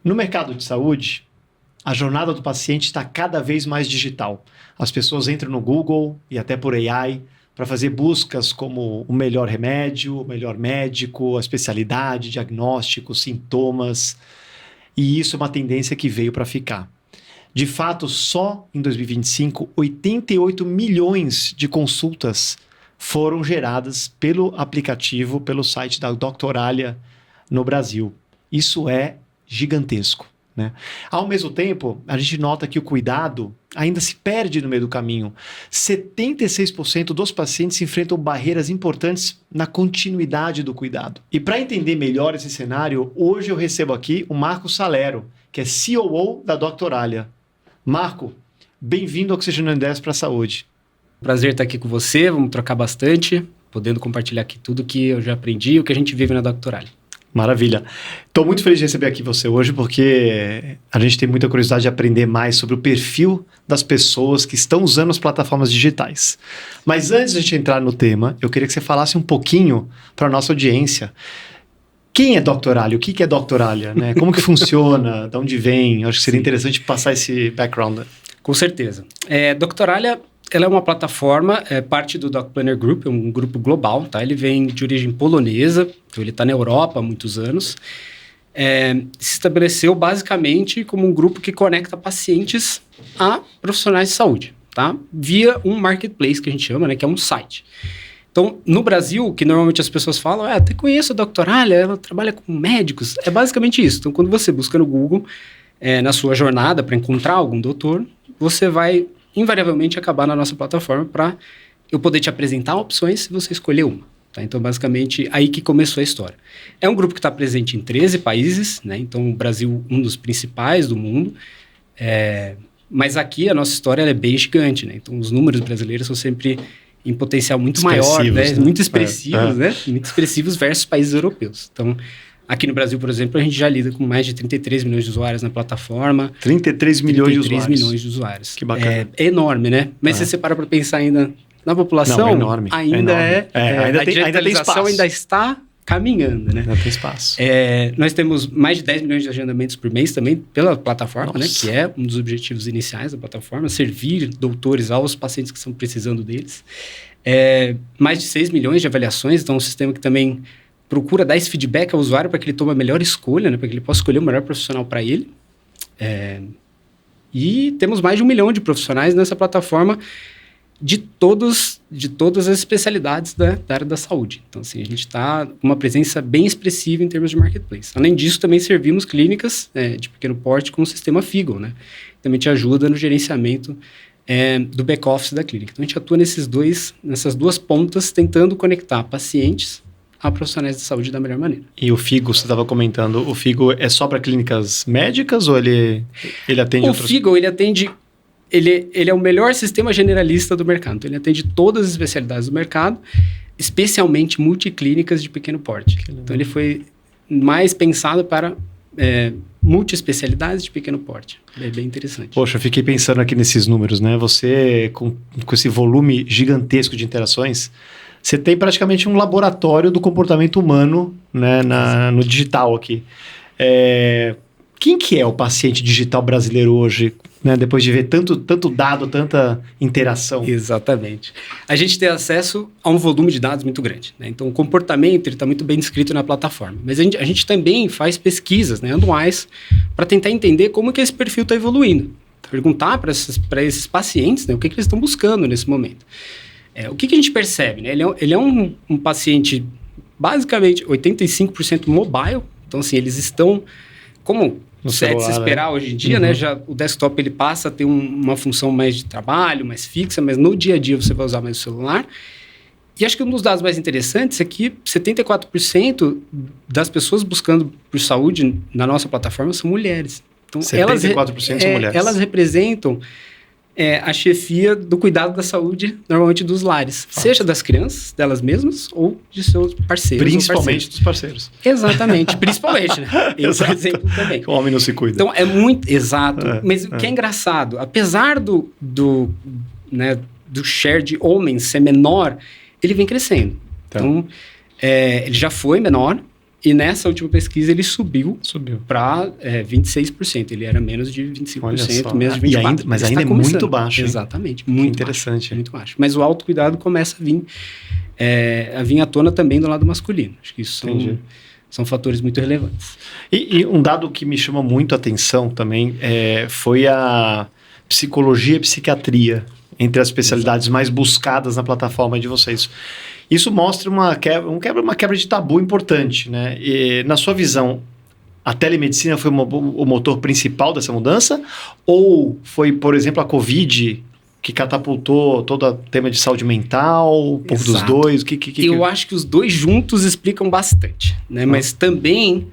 No mercado de saúde, a jornada do paciente está cada vez mais digital. As pessoas entram no Google e até por AI para fazer buscas como o melhor remédio, o melhor médico, a especialidade, diagnóstico, sintomas. E isso é uma tendência que veio para ficar. De fato, só em 2025, 88 milhões de consultas foram geradas pelo aplicativo, pelo site da Doctoralia no Brasil. Isso é gigantesco, né? Ao mesmo tempo, a gente nota que o cuidado ainda se perde no meio do caminho. 76% dos pacientes enfrentam barreiras importantes na continuidade do cuidado. E para entender melhor esse cenário, hoje eu recebo aqui o Marco Salero, que é COO da Doctoralia. Marco, bem-vindo ao Oxigênio 10 para a Saúde. Prazer estar aqui com você, vamos trocar bastante, podendo compartilhar aqui tudo que eu já aprendi e o que a gente vive na Doctoralia. Maravilha. Estou muito feliz de receber aqui você hoje, porque a gente tem muita curiosidade de aprender mais sobre o perfil das pessoas que estão usando as plataformas digitais. Mas antes de a gente entrar no tema, eu queria que você falasse um pouquinho para a nossa audiência. Quem é Doctoralia? O que é Doctoralia? Né? Como que funciona? De onde vem? Eu acho que seria interessante passar esse background. Com certeza. Doctoralia, ela é uma plataforma, parte do Doc Planner Group, é um grupo global, tá? Ele vem de origem polonesa, então ele está na Europa há muitos anos. Se estabeleceu basicamente como um grupo que conecta pacientes a profissionais de saúde, tá? Via um marketplace que a gente chama, né? Que é um site. Então, no Brasil, que normalmente as pessoas falam, até conheço a Doctoralia, ela trabalha com médicos. É basicamente isso. Então, quando você busca no Google, na sua jornada para encontrar algum doutor, você vai invariavelmente acabar na nossa plataforma para eu poder te apresentar opções se você escolher uma. Tá? Então, basicamente, aí que começou a história. É um grupo que está presente em 13 países, né? Então, o Brasil, um dos principais do mundo. Mas aqui a nossa história ela é bem gigante, né? Então, os números brasileiros são sempre em potencial muito maior, né? Muito expressivos, né? Muito expressivos versus países europeus. Então, aqui no Brasil, por exemplo, a gente já lida com mais de 33 milhões de usuários na plataforma. 33 milhões de usuários. 33 milhões de usuários. Que bacana. É enorme, né? Mas se você para pensar ainda na população, não, é enorme. Ainda ainda tem espaço. Ainda está caminhando, né? Ainda tem espaço. Nós temos mais de 10 milhões de agendamentos por mês também pela plataforma, né? Que é um dos objetivos iniciais da plataforma, servir doutores aos pacientes que estão precisando deles. Mais de 6 milhões de avaliações, então é um sistema que também procura dar esse feedback ao usuário para que ele tome a melhor escolha, né? Para que ele possa escolher o melhor profissional para ele. E temos mais de 1 milhão de profissionais nessa plataforma de todas as especialidades da área da saúde. Então, assim, a gente está com uma presença bem expressiva em termos de marketplace. Além disso, também servimos clínicas de pequeno porte com o sistema FIGO, né? Também te ajuda no gerenciamento do back-office da clínica. Então, a gente atua nessas duas pontas, tentando conectar pacientes a profissionais de saúde da melhor maneira. E o FIGO, você estava comentando, o FIGO é só para clínicas médicas ou ele atende outros? O FIGO, ele atende... Ele é o melhor sistema generalista do mercado. Então, ele atende todas as especialidades do mercado, especialmente multiclínicas de pequeno porte. Então, ele foi mais pensado para multiespecialidades de pequeno porte. É bem interessante. Poxa, eu fiquei pensando aqui nesses números, né? Você, com esse volume gigantesco de interações, você tem praticamente um laboratório do comportamento humano, né, no digital aqui. Quem que é o paciente digital brasileiro hoje, né, depois de ver tanto dado, tanta interação? Exatamente. A gente tem acesso a um volume de dados muito grande, né? Então, o comportamento está muito bem descrito na plataforma. Mas a gente também faz pesquisas, né, anuais para tentar entender como que esse perfil está evoluindo. Perguntar para esses pacientes, né, o que eles estão buscando nesse momento. O que a gente percebe? Né? Ele é um paciente basicamente 85% mobile. Então, assim, eles estão... Como é de se esperar hoje em dia, né? Já o desktop ele passa a ter uma função mais de trabalho, mais fixa, mas no dia a dia você vai usar mais o celular. E acho que um dos dados mais interessantes é que 74% das pessoas buscando por saúde na nossa plataforma são mulheres. Então, 74% são mulheres. Elas representam a chefia do cuidado da saúde, normalmente dos lares. Seja das crianças, delas mesmas, ou de seus parceiros. Principalmente dos parceiros. Exatamente, principalmente, né? Eu, por exemplo, também. O homem não se cuida. Então, é muito... Exato. Mas o que é engraçado, apesar do share de homens ser menor, ele vem crescendo. Então, ele já foi menor, E nessa última pesquisa ele subiu para 26%. Ele era menos de 25%, menos de 24%. Mas ainda é muito baixo. Hein? Exatamente. Muito interessante. Baixo, muito baixo. Mas o autocuidado começa a vir à tona também do lado masculino. Acho que isso são fatores muito relevantes. E um dado que me chama muito a atenção também foi a psicologia e psiquiatria entre as especialidades mais buscadas na plataforma de vocês. Isso mostra uma quebra de tabu importante, né? E, na sua visão, a telemedicina foi o motor principal dessa mudança? Ou foi, por exemplo, a Covid que catapultou todo o tema de saúde mental, um pouco dos dois? Eu acho que os dois juntos explicam bastante, né? Mas também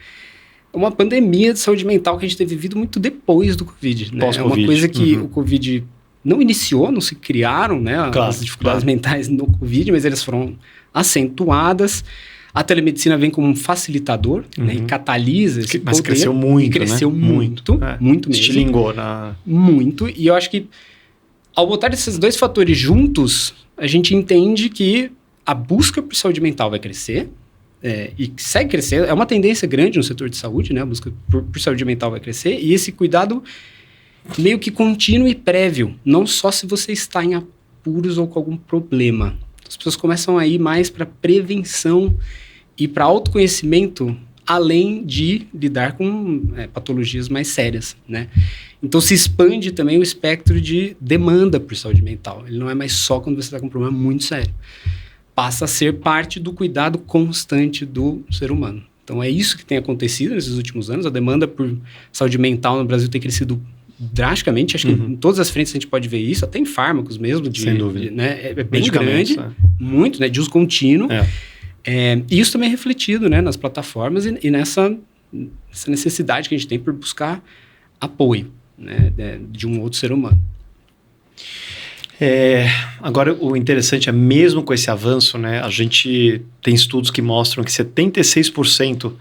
é uma pandemia de saúde mental que a gente tem vivido muito depois do Covid, né? É uma coisa que o Covid não iniciou, não se criaram, né? As dificuldades mentais no Covid, mas elas foram acentuadas. A telemedicina vem como um facilitador, né? E catalisa esse poder. Mas cresceu muito, e cresceu muito mesmo. Estilingou. Muito. E eu acho que ao botar esses dois fatores juntos, a gente entende que a busca por saúde mental vai crescer, e segue crescendo. É uma tendência grande no setor de saúde, né? A busca por saúde mental vai crescer, e esse cuidado meio que contínuo e prévio, não só se você está em apuros ou com algum problema. As pessoas começam a ir mais para prevenção e para autoconhecimento, além de lidar com patologias mais sérias, né? Então se expande também o espectro de demanda por saúde mental. Ele não é mais só quando você está com um problema muito sério. Passa a ser parte do cuidado constante do ser humano. Então é isso que tem acontecido nesses últimos anos. A demanda por saúde mental no Brasil tem crescido drasticamente. Acho que em todas as frentes a gente pode ver isso, até em fármacos mesmo. Sem dúvida. Né? É bem grande, muito, né? De uso contínuo. E isso também é refletido, né? Nas plataformas e nessa necessidade que a gente tem por buscar apoio, né? De um outro ser humano. Agora, o interessante é, mesmo com esse avanço, né? A gente tem estudos que mostram que 76%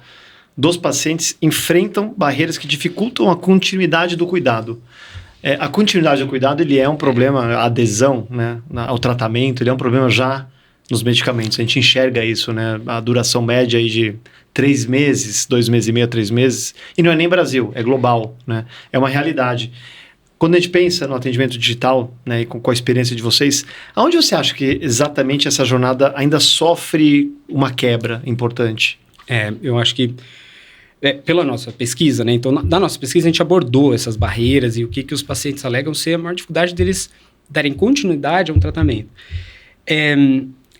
dos pacientes enfrentam barreiras que dificultam a continuidade do cuidado. A continuidade do cuidado, ele é um problema, a adesão, né, ao tratamento, ele é um problema já nos medicamentos. A gente enxerga isso, né? A duração média aí de 3 meses, 2 meses e meio, 3 meses. E não é nem Brasil, é global, né? É uma realidade. Quando a gente pensa no atendimento digital, né, e com a experiência de vocês, aonde você acha que exatamente essa jornada ainda sofre uma quebra importante? Eu acho que pela nossa pesquisa, né? Então, da nossa pesquisa, a gente abordou essas barreiras e o que os pacientes alegam ser a maior dificuldade deles darem continuidade a um tratamento.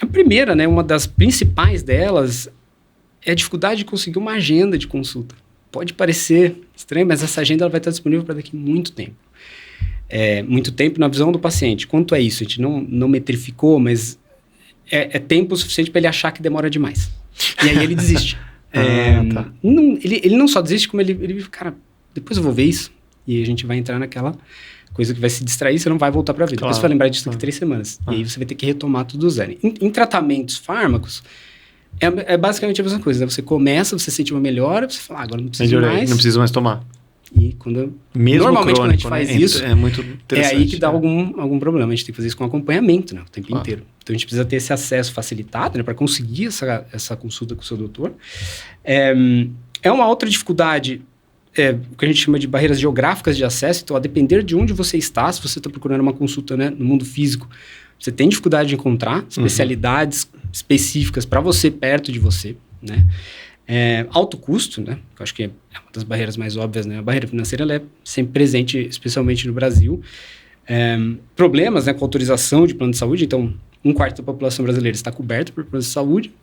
A primeira, né, uma das principais delas é a dificuldade de conseguir uma agenda de consulta. Pode parecer estranho, mas essa agenda ela vai estar disponível para daqui a muito tempo. Muito tempo na visão do paciente. Quanto é isso? A gente não metrificou, mas é tempo suficiente para ele achar que demora demais. E aí ele desiste. Ele não só desiste, como ele cara, depois eu vou ver isso. E a gente vai entrar naquela coisa que vai se distrair, você não vai voltar para a vida. Depois você vai lembrar disso daqui 3 semanas. E aí você vai ter que retomar tudo do zero. Em tratamentos fármacos, é basicamente a mesma coisa. Né? Você começa, você sente uma melhora, você fala, agora não preciso mais. Não preciso mais tomar. E normalmente quando a gente faz isso, é muito interessante. É aí que dá algum problema. A gente tem que fazer isso com acompanhamento, né, o tempo inteiro. Então a gente precisa ter esse acesso facilitado, né, para conseguir essa consulta com o seu doutor. Uma outra dificuldade, o que a gente chama de barreiras geográficas de acesso. Então, a depender de onde você está, se você está procurando uma consulta, né, no mundo físico, você tem dificuldade de encontrar especialidades específicas para você, perto de você, né? Alto custo, né? Que eu acho que é uma das barreiras mais óbvias, né? A barreira financeira ela é sempre presente, especialmente no Brasil. Problemas, né, com autorização de plano de saúde. Então, 1/4 da população brasileira está coberta por plano de saúde,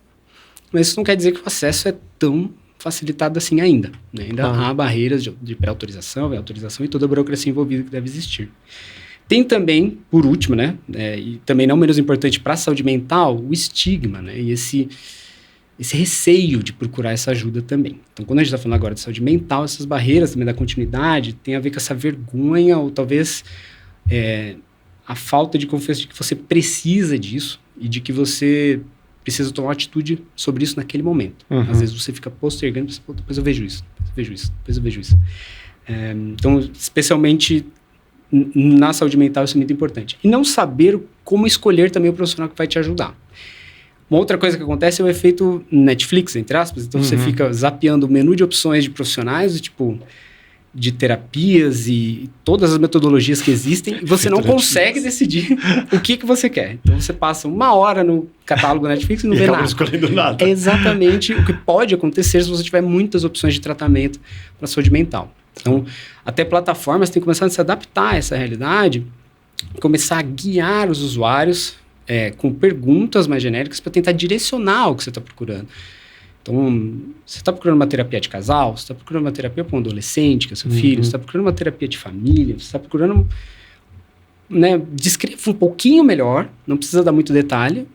mas isso não quer dizer que o acesso é tão facilitado assim ainda. Né? Ainda há barreiras de pré-autorização, autorização e toda a burocracia envolvida que deve existir. Tem também, por último, né, e também não menos importante para a saúde mental, o estigma, né, e esse receio de procurar essa ajuda também. Então, quando a gente está falando agora de saúde mental, essas barreiras também da continuidade tem a ver com essa vergonha ou talvez a falta de confiança de que você precisa disso e de que você precisa tomar uma atitude sobre isso naquele momento. Às vezes você fica postergando, depois eu vejo isso. Então, especialmente na saúde mental, isso é muito importante. E não saber como escolher também o profissional que vai te ajudar. Uma outra coisa que acontece é o efeito Netflix, entre aspas. Então, você fica zapeando o menu de opções de profissionais, tipo, de terapias e todas as metodologias que existem, e você não consegue decidir o que você quer. Então, você passa 1 hora no catálogo Netflix e não vê nada. Escolhendo nada. É exatamente o que pode acontecer se você tiver muitas opções de tratamento para saúde mental. Então, até plataformas têm que começar a se adaptar a essa realidade, começar a guiar os usuários com perguntas mais genéricas para tentar direcionar o que você está procurando. Então, você está procurando uma terapia de casal, você está procurando uma terapia para um adolescente, que é seu filho, você está procurando uma terapia de família, você está procurando... Né, descreva um pouquinho melhor, não precisa dar muito detalhe,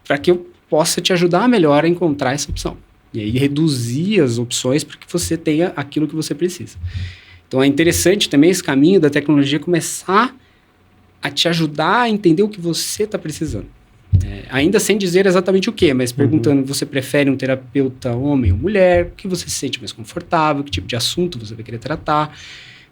para que eu possa te ajudar melhor a encontrar essa opção. E aí, reduzir as opções para que você tenha aquilo que você precisa. Então, é interessante também esse caminho da tecnologia começar a te ajudar a entender o que você está precisando. Ainda sem dizer exatamente o que, mas perguntando, você prefere um terapeuta homem ou mulher, o que você se sente mais confortável, que tipo de assunto você vai querer tratar,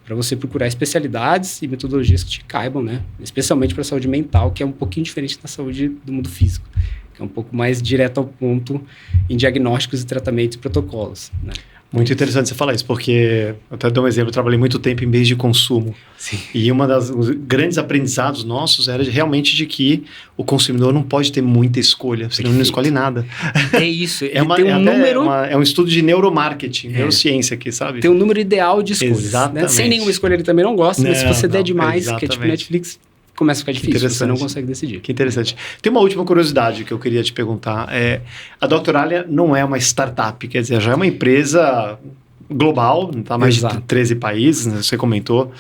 para você procurar especialidades e metodologias que te caibam, né? Especialmente para a saúde mental, que é um pouquinho diferente da saúde do mundo físico, que é um pouco mais direto ao ponto em diagnósticos e tratamentos e protocolos, né? Muito interessante você falar isso, porque, eu até dou um exemplo, eu trabalhei muito tempo em bens de consumo. Sim. E os grandes aprendizados nossos era realmente de que o consumidor não pode ter muita escolha, senão ele não escolhe nada. É isso, É um estudo de neuromarketing, neurociência aqui, sabe? Tem um número ideal de escolhas. Exatamente. Né? Sem nenhuma escolha ele também não gosta, mas se você der demais, que é tipo Netflix, começa a ficar difícil, você não consegue decidir. Que interessante. Tem uma última curiosidade que eu queria te perguntar. A Doctoralia não é uma startup, quer dizer, já é uma empresa global, está mais de 13 países, né, você comentou.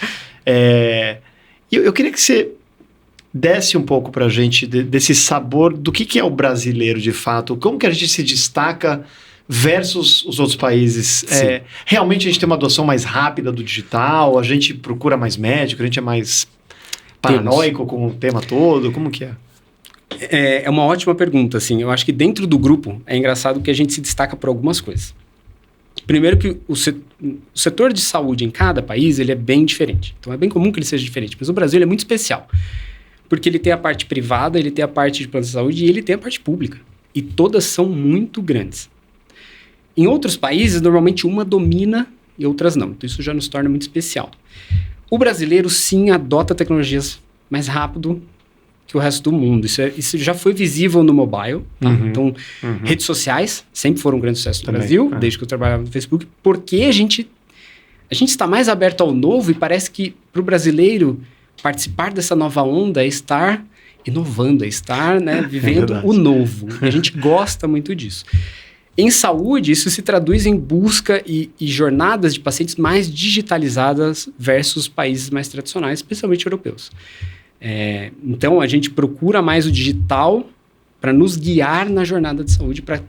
Eu queria que você desse um pouco para a gente desse sabor do que é o brasileiro de fato, como que a gente se destaca versus os outros países. Realmente a gente tem uma adoção mais rápida do digital, a gente procura mais médico, a gente é mais paranoico com o tema todo? Como que é? É uma ótima pergunta, assim. Eu acho que dentro do grupo é engraçado que a gente se destaca por algumas coisas. Primeiro que o setor de saúde em cada país, ele é bem diferente. Então, é bem comum que ele seja diferente. Mas o Brasil ele é muito especial. Porque ele tem a parte privada, ele tem a parte de plano de saúde e ele tem a parte pública. E todas são muito grandes. Em outros países, normalmente uma domina e outras não. Então, isso já nos torna muito especial. O brasileiro, sim, adota tecnologias mais rápido que o resto do mundo. Isso já foi visível no mobile. Tá? Então, redes sociais sempre foram um grande sucesso no Brasil, desde que eu trabalhava no Facebook, porque a gente está mais aberto ao novo e parece que para o brasileiro participar dessa nova onda é estar inovando, é estar vivendo o novo. E a gente gosta muito disso. Em saúde, isso se traduz em busca e jornadas de pacientes mais digitalizadas versus países mais tradicionais, especialmente europeus. Então, a gente procura mais o digital para nos guiar na jornada de saúde, para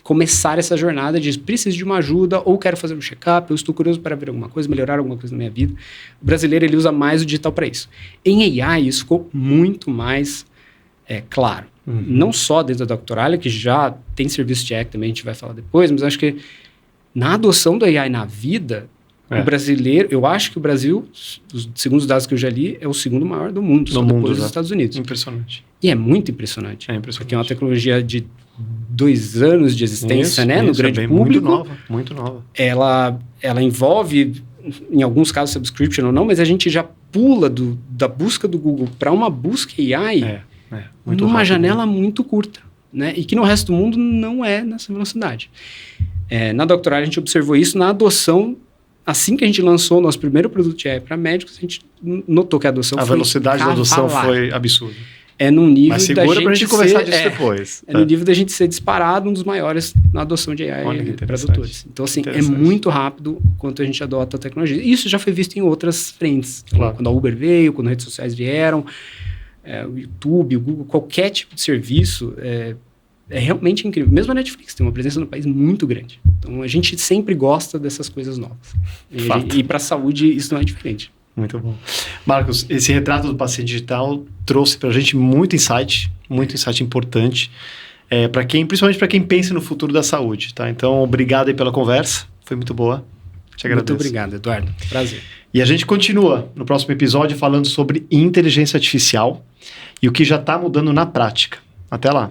começar essa jornada de preciso de uma ajuda, ou quero fazer um check-up, eu estou curioso para ver alguma coisa, melhorar alguma coisa na minha vida. O brasileiro ele usa mais o digital para isso. Em AI, isso ficou muito mais claro. Não só dentro da Doctoralia, que já tem serviço de AI, também a gente vai falar depois, mas acho que na adoção do AI na vida, o brasileiro, eu acho que o Brasil, segundo os dados que eu já li, é o segundo maior do mundo, só depois dos Estados Unidos. Impressionante. E é muito impressionante. Porque é uma tecnologia de 2 anos de existência, no grande público. Muito nova. Ela envolve, em alguns casos, subscription ou não, mas a gente já pula da busca do Google para uma busca AI numa janela muito curta, né? E que no resto do mundo não é nessa velocidade. Na Doctoralia a gente observou isso na adoção. Assim que a gente lançou o nosso primeiro produto de AI para médicos, a gente notou que a adoção foi velocidade da adoção foi absurda. Num nível Mas segura pra gente conversar disso depois. No nível da gente ser disparado, um dos maiores na adoção de AI para adotores. Então, assim, é muito rápido quanto a gente adota a tecnologia. Isso já foi visto em outras frentes. Claro. Quando a Uber veio, quando as redes sociais vieram, o YouTube, o Google, qualquer tipo de serviço é realmente incrível. Mesmo a Netflix tem uma presença no país muito grande. Então, a gente sempre gosta dessas coisas novas. E para a saúde, isso não é diferente. Muito bom. Marcos, esse retrato do paciente digital trouxe para a gente muito insight importante, principalmente para quem pensa no futuro da saúde. Tá? Então, obrigado aí pela conversa. Foi muito boa. Te agradeço. Muito obrigado, Eduardo. Prazer. E a gente continua no próximo episódio falando sobre inteligência artificial e o que já está mudando na prática. Até lá.